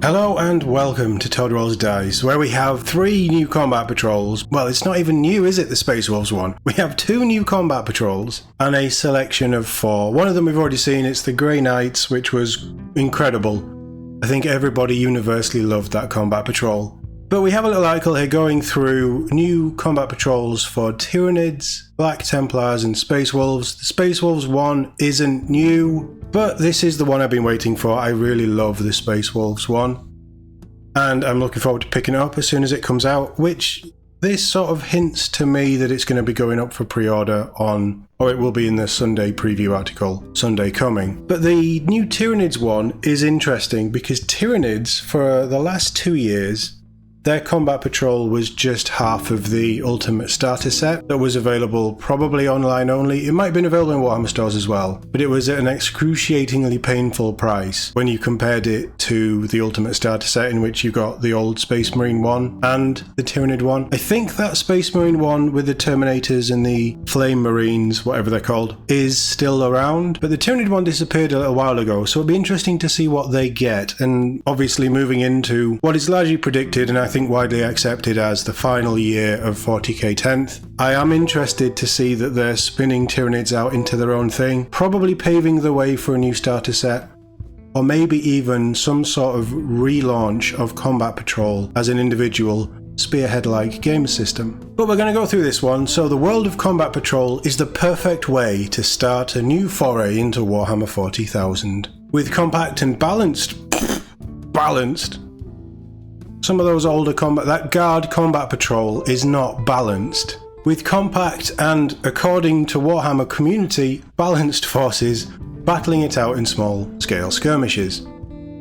Hello and welcome to Toad Rolls Dice, where we have 3 new combat patrols. Well, it's not even new, is it, the Space Wolves one? We have 2 new combat patrols and a selection of 4. One of them we've already seen, it's the Grey Knights, which was incredible. I think everybody universally loved that combat patrol. But we have a little article here going through new combat patrols for Tyranids, Black Templars and Space Wolves. The Space Wolves one isn't new, but this is the one I've been waiting for. I really love the Space Wolves one. And I'm looking forward to picking it up as soon as it comes out, which this sort of hints to me that it's going to be going up for pre-order on, or it will be in the Sunday preview article, Sunday coming. But the new Tyranids one is interesting because Tyranids, for the last 2 years, their combat patrol was just half of the Ultimate Starter set that was available probably online only. It might have been available in Warhammer stores as well, but it was at an excruciatingly painful price when you compared it to the Ultimate Starter set, in which you got the old Space Marine one and the Tyranid one. I think that Space Marine one with the Terminators and the Flame Marines, whatever they're called, is still around, but the Tyranid one disappeared a little while ago, so it'll be interesting to see what they get. And obviously moving into what is largely predicted, and I think widely accepted as the final year of 40k 10th, I am interested to see that they're spinning Tyranids out into their own thing, probably paving the way for a new starter set, or maybe even some sort of relaunch of Combat Patrol as an individual Spearhead-like game system. But we're going to go through this one. So the world of Combat Patrol is the perfect way to start a new foray into Warhammer 40,000. With compact and balanced, some of those older that Guard Combat Patrol is not balanced. With compact and, according to Warhammer community, balanced forces battling it out in small scale skirmishes.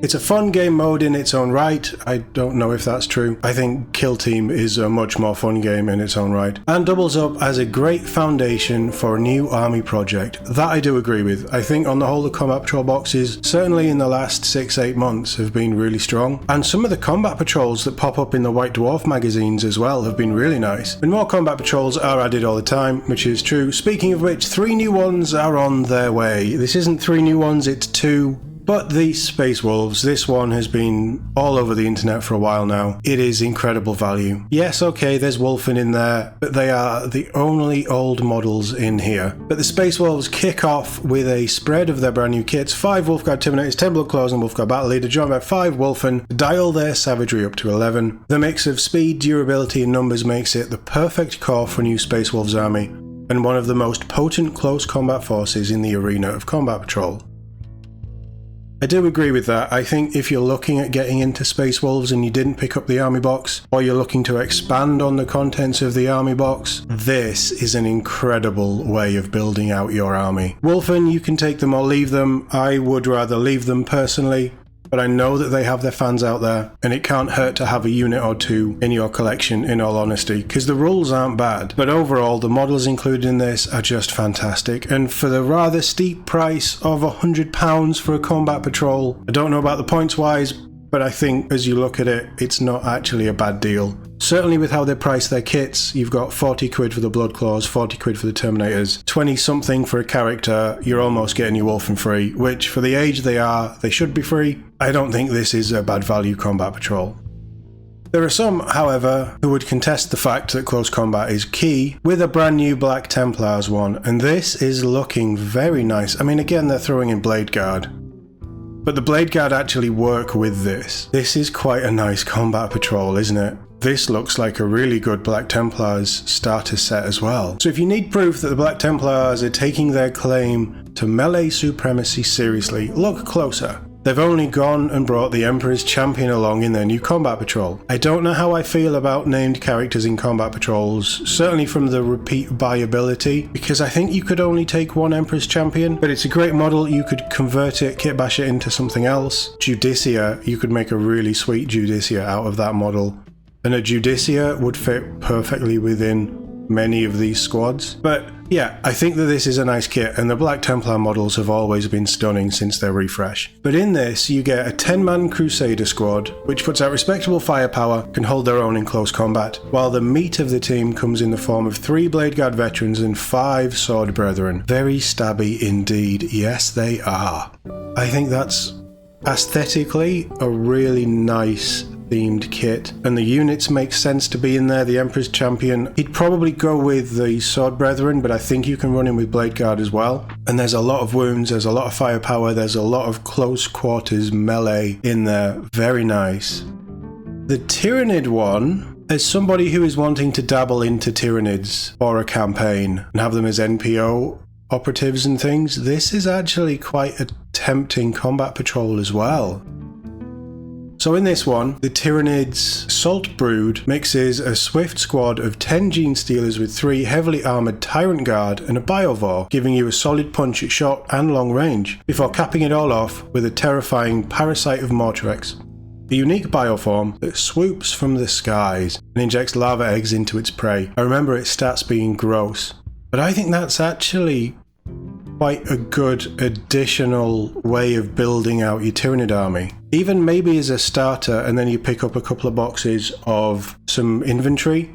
It's a fun game mode in its own right. I don't know if that's true. I think Kill Team is a much more fun game in its own right, and doubles up as a great foundation for a new army project. That I do agree with. I think on the whole the Combat Patrol boxes, certainly in the last 6-8 months, have been really strong, and some of the Combat Patrols that pop up in the White Dwarf magazines as well have been really nice. And more Combat Patrols are added all the time, which is true. Speaking of which, 3 new ones are on their way. This isn't 3 new ones, it's 2. But the Space Wolves, this one has been all over the internet for a while now. It is incredible value. Yes, okay, there's Wolfen in there, but they are the only old models in here. But the Space Wolves kick off with a spread of their brand new kits: 5 Wolfguard Terminators, 10 Blood Claws and Wolfguard Battle Leader, joined by 5 Wolfen to dial their savagery up to 11. The mix of speed, durability and numbers makes it the perfect core for a new Space Wolves army, and one of the most potent close combat forces in the arena of Combat Patrol. I do agree with that. I think if you're looking at getting into Space Wolves and you didn't pick up the army box, or you're looking to expand on the contents of the army box, this is an incredible way of building out your army. Wolfen, you can take them or leave them. I would rather leave them personally, but I know that they have their fans out there, and it can't hurt to have a unit or 2 in your collection, in all honesty, because the rules aren't bad. But overall, the models included in this are just fantastic, and for the rather steep price of £100 for a Combat Patrol, I don't know about the points wise, but I think as you look at it, it's not actually a bad deal. Certainly with how they price their kits, you've got 40 quid for the Blood Claws, 40 quid for the Terminators, 20 something for a character. You're almost getting your Wolfen free, which for the age they are, they should be free. I don't think this is a bad value Combat Patrol. There are some, however, who would contest the fact that close combat is key with a brand new Black Templars one, and this is looking very nice. I mean, again, they're throwing in Blade Guard, but the Blade Guard actually work with this. This is quite a nice Combat Patrol, isn't it? This looks like a really good Black Templars starter set as well. So if you need proof that the Black Templars are taking their claim to melee supremacy seriously, look closer. They've only gone and brought the Emperor's Champion along in their new Combat Patrol. I don't know how I feel about named characters in Combat Patrols, certainly from the repeat buyability, because I think you could only take one Emperor's Champion, but it's a great model. You could convert it, kit bash it into something else. Judicia, you could make a really sweet Judicia out of that model, and a Judicia would fit perfectly within many of these squads. But yeah, I think that this is a nice kit, and the Black Templar models have always been stunning since their refresh. But in this, you get a 10-man Crusader squad, which puts out respectable firepower, can hold their own in close combat, while the meat of the team comes in the form of 3 Blade Guard veterans and 5 Sword Brethren. Very stabby indeed, yes they are. I think that's aesthetically a really nice themed kit, and the units make sense to be in there. The Emperor's Champion, he'd probably go with the Sword Brethren, but I think you can run him with Blade Guard as well. And there's a lot of wounds, there's a lot of firepower, there's a lot of close quarters melee in there. Very nice. The Tyranid one, as somebody who is wanting to dabble into Tyranids for a campaign and have them as NPO operatives and things, this is actually quite a tempting combat patrol as well. So in this one, the Tyranids Salt Brood mixes a swift squad of 10 Gene Stealers with 3 heavily armoured Tyrant Guard and a Biovore, giving you a solid punch at short and long range, before capping it all off with a terrifying Parasite of Mortrex, a unique bioform that swoops from the skies and injects lava eggs into its prey. I remember its stats being gross, but I think that's actually quite a good additional way of building out your Tyranid army. Even maybe as a starter, and then you pick up a couple of boxes of some inventory.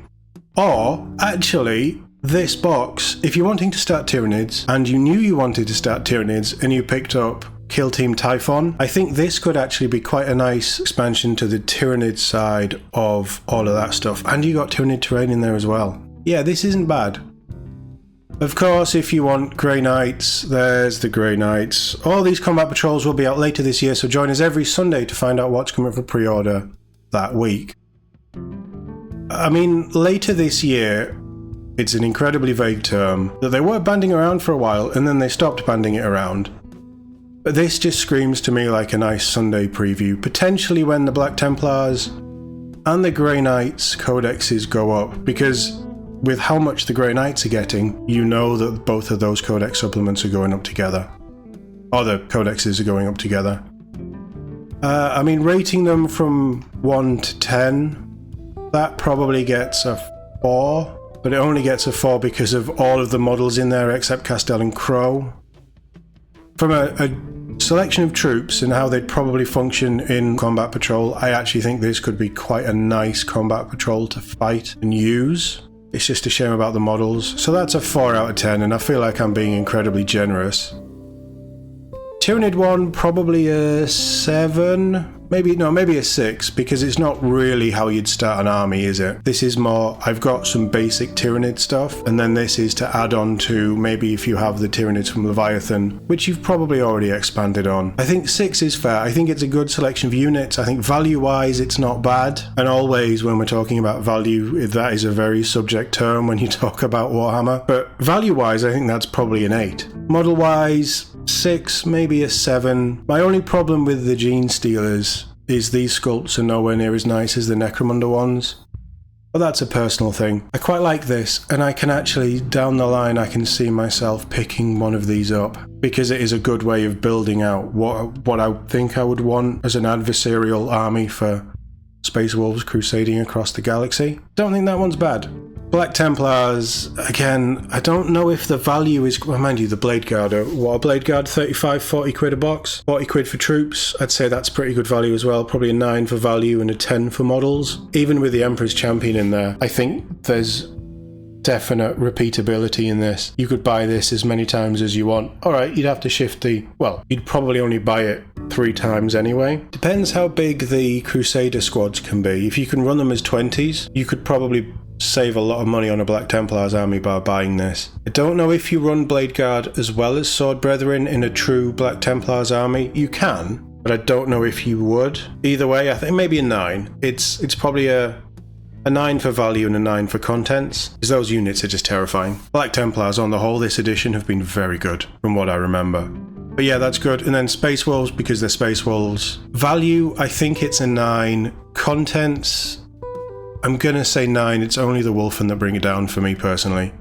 Or, actually, this box, if you're wanting to start Tyranids, and you knew you wanted to start Tyranids, and you picked up Kill Team Typhon, I think this could actually be quite a nice expansion to the Tyranid side of all of that stuff. And you got Tyranid terrain in there as well. Yeah, this isn't bad. Of course, if you want Grey Knights, there's the Grey Knights. All these combat patrols will be out later this year, so join us every Sunday to find out what's coming for pre-order that week. I mean, later this year, it's an incredibly vague term that they were banding around for a while and then they stopped banding it around. But this just screams to me like a nice Sunday preview, potentially when the Black Templars and the Grey Knights codexes go up, because with how much the Grey Knights are getting, you know that both of those codex supplements are going up together. Or the codexes are going up together. I mean, rating them from 1 to 10, that probably gets a 4, but it only gets a 4 because of all of the models in there except Castell and Crow. From a selection of troops and how they'd probably function in combat patrol, I actually think this could be quite a nice combat patrol to fight and use. It's just a shame about the models. So that's a 4 out of 10, and I feel like I'm being incredibly generous. Tyranid one, probably a 7. Maybe a 6, because it's not really how you'd start an army, is it? This is more, I've got some basic Tyranid stuff, and then this is to add on to maybe if you have the Tyranids from Leviathan, which you've probably already expanded on. I think 6 is fair. I think it's a good selection of units. I think value-wise, it's not bad. And always, when we're talking about value, that is a very subject term when you talk about Warhammer. But value-wise, I think that's probably an 8. Model-wise, 6, maybe a 7. My only problem with the Gene Stealers is these sculpts are nowhere near as nice as the Necromunda ones. But that's a personal thing. I quite like this, and I can actually, down the line, I can see myself picking one of these up, because it is a good way of building out what I think I would want as an adversarial army for Space Wolves crusading across the galaxy. Don't think that one's bad. Black Templars, again, I don't know if the value is, well, mind you, the Blade Guard, what a Blade Guard, 35, 40 quid a box, 40 quid for troops, I'd say that's pretty good value as well, probably a 9 for value and a 10 for models. Even with the Emperor's Champion in there, I think there's definite repeatability in this. You could buy this as many times as you want. Alright, you'd have to shift you'd probably only buy it 3 times anyway. Depends how big the Crusader squads can be. If you can run them as 20s, you could probably save a lot of money on a Black Templars army by buying this. I don't know if you run Blade Guard as well as Sword Brethren in a true Black Templars army. You can, but I don't know if you would. Either way, I think maybe a 9. It's probably a 9 for value and a 9 for contents, because those units are just terrifying. Black Templars on the whole this edition have been very good, from what I remember. But yeah, that's good. And then Space Wolves, because they're Space Wolves. Value, I think it's a 9. Contents, I'm gonna say 9. It's only the Wolfen that bring it down for me personally.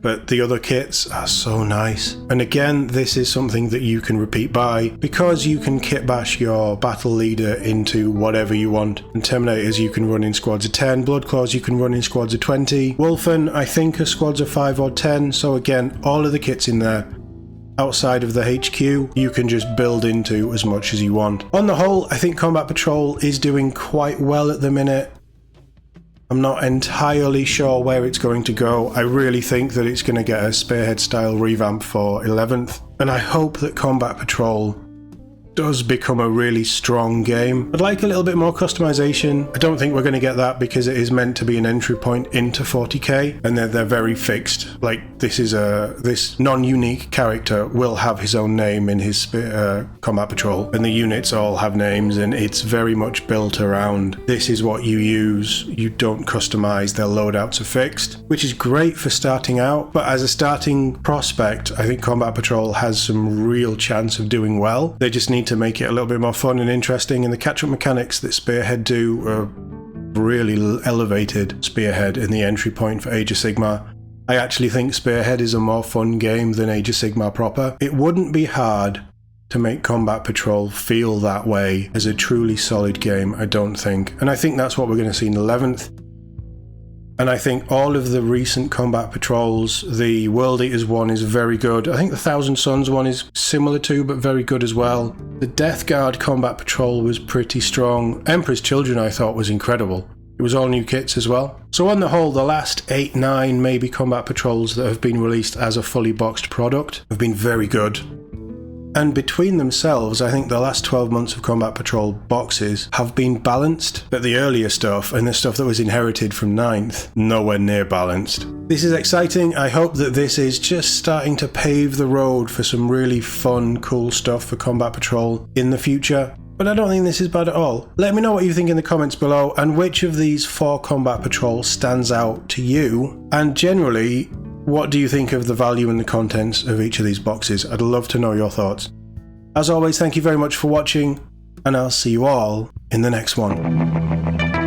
But the other kits are so nice. And again, this is something that you can repeat buy, because you can kit bash your battle leader into whatever you want. And Terminators you can run in squads of 10, Bloodclaws you can run in squads of 20. Wolfen I think are squads of 5 or 10, so again, all of the kits in there. Outside of the HQ, you can just build into as much as you want. On the whole, I think Combat Patrol is doing quite well at the minute. I'm not entirely sure where it's going to go. I really think that it's going to get a Spearhead style revamp for 11th. And I hope that Combat Patrol does become a really strong game. I'd like a little bit more customization. I don't think we're going to get that because it is meant to be an entry point into 40k, and they're very fixed. Like, this non-unique character will have his own name in his combat patrol, and the units all have names, and it's very much built around this is what you use. You don't customize, their loadouts are fixed, which is great for starting out, but as a starting prospect, I think Combat Patrol has some real chance of doing well. They just need to make it a little bit more fun and interesting, and the catch-up mechanics that Spearhead do are really elevated Spearhead in the entry point for Age of Sigmar. I actually think Spearhead is a more fun game than Age of Sigmar proper. It wouldn't be hard to make Combat Patrol feel that way as a truly solid game, I don't think. And I think that's what we're going to see in 11th. And I think all of the recent Combat Patrols, the World Eaters one is very good. I think the Thousand Suns one is similar to, but very good as well. The Death Guard Combat Patrol was pretty strong. Emperor's Children I thought was incredible. It was all new kits as well. So on the whole, the last 8, 9 maybe Combat Patrols that have been released as a fully boxed product have been very good. And between themselves, I think the last 12 months of Combat Patrol boxes have been balanced, but the earlier stuff and the stuff that was inherited from 9th, nowhere near balanced. This is exciting. I hope that this is just starting to pave the road for some really fun, cool stuff for Combat Patrol in the future. But I don't think this is bad at all. Let me know what you think in the comments below, and which of these 4 Combat Patrols stands out to you, and generally, what do you think of the value and the contents of each of these boxes? I'd love to know your thoughts. As always, thank you very much for watching, and I'll see you all in the next one.